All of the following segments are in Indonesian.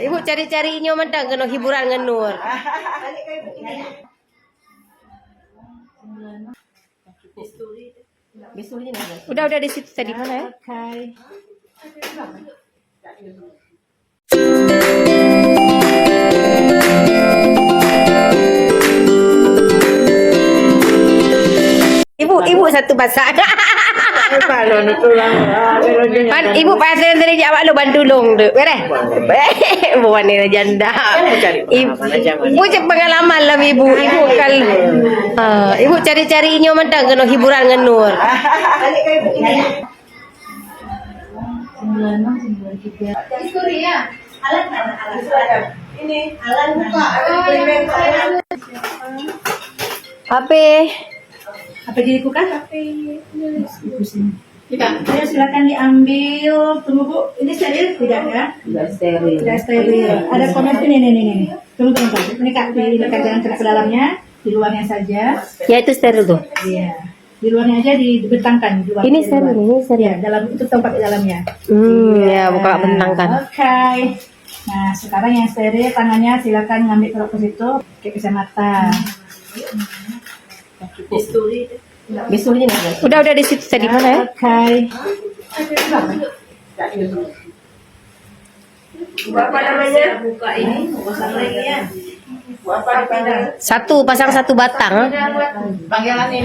Ibu cari-cari nyoman dah kena hiburan dengan Nur. Udah di situ tadi mana ya? Ibu satu pasak. Ibu pasal dari Jawa lu bandulung tu. Beres. Bukan ni janda. Ibu cek pengalaman lah ibu. Ibu cari-cari nyoman dah kena hiburan dengan Nur. Ini alat buka. Apa jadi bukan? Tidak. Ayo silakan diambil. Tunggu Bu, ini steril tidak ya? Tidak steril. Tidak steril. Ada komen ini. Tunggu. Ini Kak, jangan kena ke dalamnya, di luarnya saja. Ya itu steril tuh. Iya. Di luarnya aja dibentangkan. Ini steril, Ya, dalam itu tempat di dalamnya. Ya, buka bentangkan. Oke. Nah, sekarang yang steril tangannya silakan ngambil taruh ke situ, pakai kacamata. Bisturi udah di situ tadi mana ya? Berapa namanya? Buka ini, pasang satu batang. Panggilannya?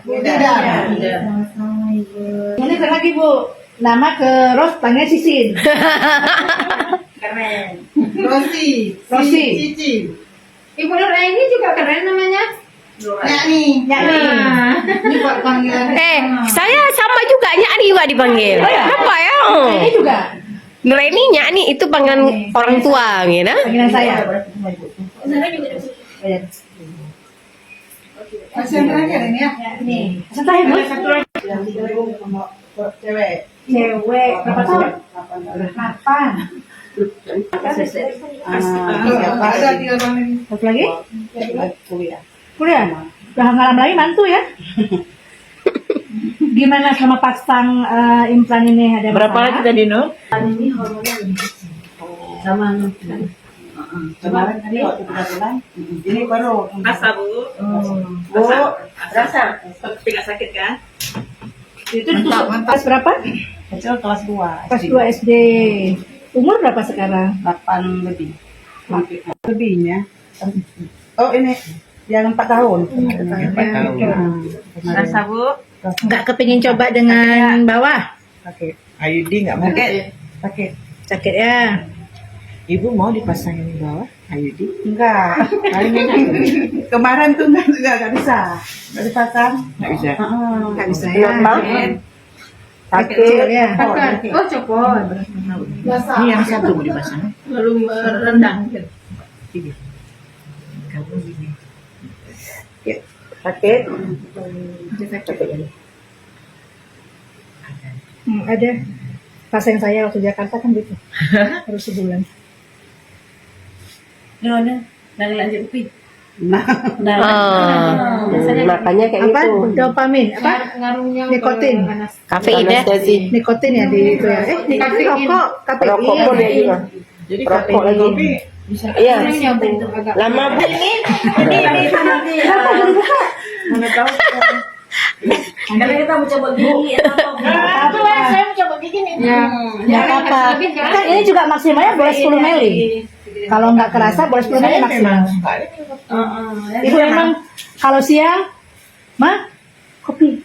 Tidak. Ini lagi Bu. Nama ke Ros, panggil Sisin. Keren. Rosi. Cici. Ibu Nur ini juga keren namanya. Nyakni. Ini buat panggilan. Saya sama juga Nyakni juga dipanggil. Apa ya? Ini juga. Nureni Nyakni itu panggilan orang tua, gitu. Panggilan saya. Masih yang terakhir ini ya? Nih. Satu lagi. Cewek. Berapa tahun? 8. Ada 3 tahun ini. Satu lagi? Kuliah? Udah nggak lama lagi mantu ya? Gimana selama pasang implan ini? Ada berapa lagi tadi Nur? Ini hormonnya sama kemarin tadi waktu 3 bulan. Ini baru. Rasa Bu? Bu, rasa. Tapi nggak sakit kan? Itu kelas berapa? Kecil kelas 2. Kelas 2 SD. Umur berapa sekarang? 8 lebih. Lebihnya. Oh ini yang 4 tahun. 4 tahun. Rasa Bu? Nggak kepingin coba dengan bawah? Pakai IUD nggak mau? Pakai. Sakit ya? Ibu mau dipasangin di bawah IUD? Enggak. Kemarin tuh nggak bisa. Nggak dipasang? Nggak bisa. Nggak bisa ya? Sakit ya? Oh copot. Ini yang satu mau dipasang. Lalu rendang. Ini. Kamu gini. Ya. Sakit? Ada. Pasien saya waktu Jakarta kan gitu. Harus sebulan. Dari lanjut upi. Makanya kayak apa? gitu. Dopamin, apa? Nikotin. Kafein ya? Nikotin ya di itu ya. Nikotin rokok, kafein. Rokok pun ya juga. Jadi Rokok lagi. Iya. Lama Bu. Mana tahu. Karena kita mau coba gigi atau apa? Saya mau coba gigi nih. Ya apa? Kan ini juga maksimalnya boleh 10 mili. Kalau nggak kerasa boleh 10 mili maksimal. Ibu memang kalau siang, mah kopi.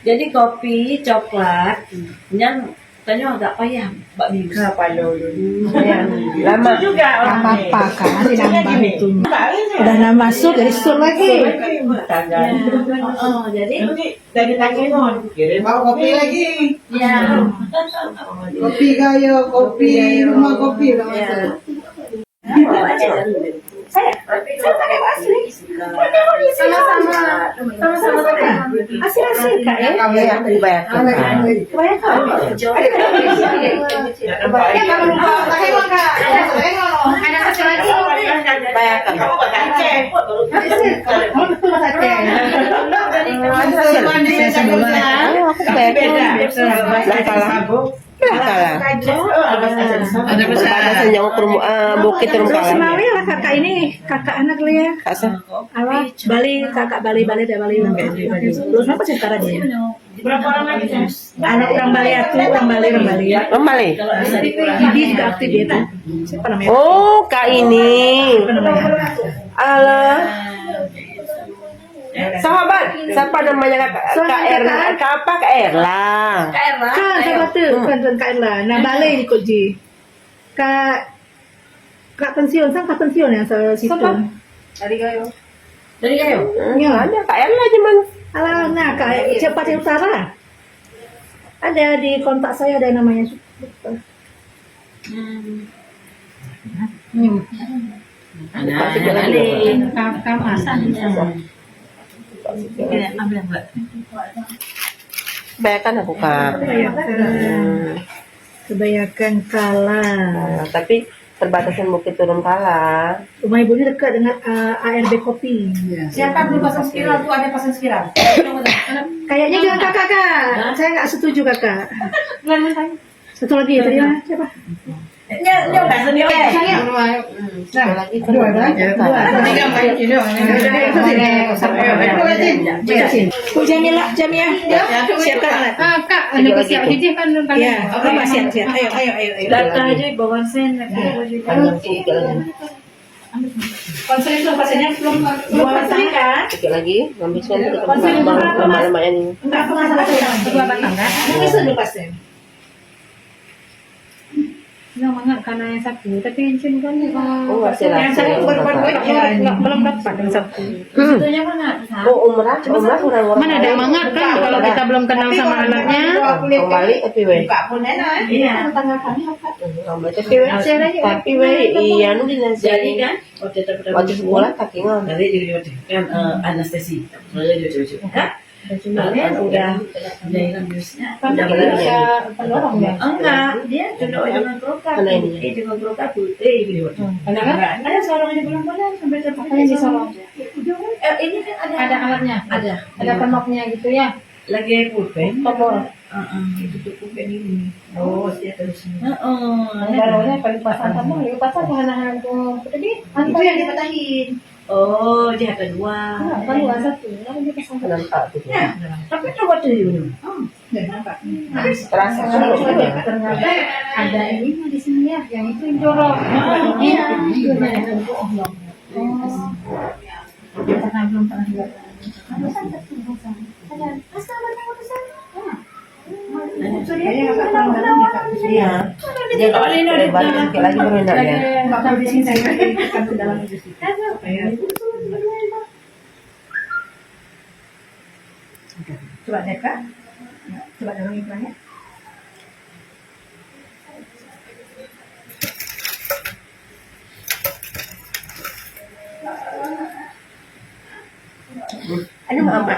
Jadi kopi, coklat, dan tanya agak payah, Mbak Bibi. Lama juga orang Apa kan nanti nambah itu. Udah nambah masuk jadi sur lagi. Jadi dari tangan Mau kopi lagi? ya. Kopi kayo, kopi rumah kopi udah masuk. Saya pakai asli. Sama-sama asli kak ya. kamu yang dibayarkan. Ada satu lagi. Bayarkan. Aku bayarkan. Kalau Kalah. Ada Perbatasan jauh Bukit Terus Terumkalah. Mawi lah kakak ini, kakak anak lu ya. Asa. Apa? Bali, kakak Bali dari Bali. Terus apa sih sekarang dia? Berapa orang lagi? Anak orang Bali aku, orang Bali. Kembali. Didi juga aktif dia tuh. Siapa namanya? Oh, Kak ini. Siapa namanya? Alah. Sahabat, siapa namanya Kak Erla? Kak apa? Kak Erla. Kan siapa tuh? Kan Kak Erla. Nah Bali ikut Ji. Kak pensiun, Kak pensiun ya sa situ. Dari kayu. Dari kayu. Ya, ada Kak Erla cuman. Alah, nah Kak Cepat Utara. Ada di kontak saya ada namanya. Kebanyakan aku Kak. Kebanyakan kalah. Tapi perbatasan Bukit Terumkalah. Rumah ibunya dekat dengan ARB Kopi. Siapa belum pasang spiral tuh? Ada pasang spiral. Kayaknya jangan kakak kak. Saya nggak setuju kakak. Satu lagi tadi mana? Siapa? Dia udah sendiri. Satu lagi kan Dua, ada. Tiga main ini Bu Jamilah, Jamiah. Siapkan alat. Kak, ada siap aja kan Ya, apa siap. Ayo. Data aja bawa sen. Konser itu pasiennya belum batang kan? Sedikit lagi, ngambil sen kita lama-lama ini. Enggak apa masalah dua batang kan? Ini sudah pasien. Nggak karena yang satu, tapi yang kan Oh, masih Yang lagi. satu belum dapat yang satu. Sebetulnya mana? Oh, umrah orang-orang. mana ada mangat kan kalau kita belum kenal sama anaknya. Kembali tapi weh. Iya, tanggal kami apa? Tapi weh iya nu Jadi dinasihati kan waktu sekolah kaki nggak. Nanti jadi kan anestesi. Soalnya dia cucu. Udah kan biusnya. Iya. Pendorong ya. Enggak, dia juga dengan brokat. Karena ini. Dengan brokat putih gitu. Ada seorang yang bulan-bulan sampai Makanya di Solo ini kan ada alatnya, ada penopnya gitu ya. lagi pulpen. Topol. Itu tuh pulpen ini. Oh, dia terus. Barunya paling pasang kamu, lipat pasang bahan-bahan tuh. Jadi Itu yang dipatahin. Oh, dia ada dua. kan dua satu, lalu dia pasang. Nampak tuh. Ya, tapi coba tuh dulu. Terasa dulu ya. Ternyata ada ini di sini ya, yang itu yang jorok. Iya. Karena belum pernah lihat. Kayaknya kakak kurang dalam ya kak. Iya. Dia lebar sedikit lagi baru enak ya. Kalau di sini saya akan ke dalam itu sih. Coba deh kak. Coba dalam iklannya. Ano nga ba?